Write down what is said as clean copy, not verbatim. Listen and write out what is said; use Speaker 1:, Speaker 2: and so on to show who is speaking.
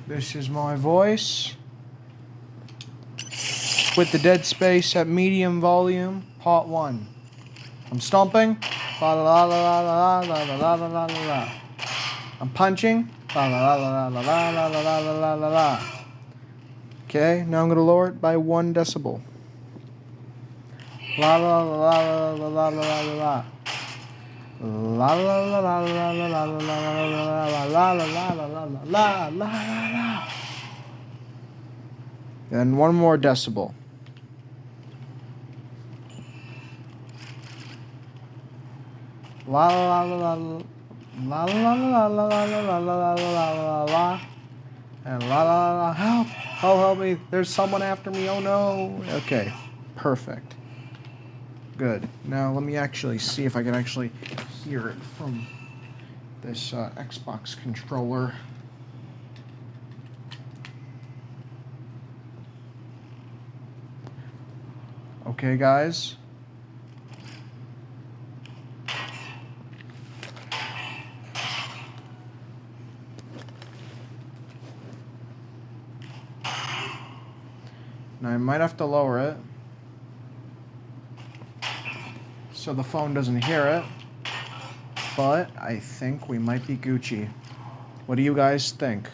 Speaker 1: This is my voice. With the dead space at medium volume, part 1. I'm stomping. La la la la la la la la la la la. I'm punching. La la la la la la la la la la la la. Okay, now I'm gonna lower it by 1 decibel. La la la la la la la la la. La la la la la la la la la la la la la la. Then 1 more decibel. La la la la la la la la la la la la la la. And la la la, help! Oh, help me! There's someone after me! Oh no! Okay, perfect. Good. Now let me actually see if I can actually hear it from this Xbox controller. Okay, guys. Now I might have to lower it so the phone doesn't hear it, but I think we might be Gucci. What do you guys think?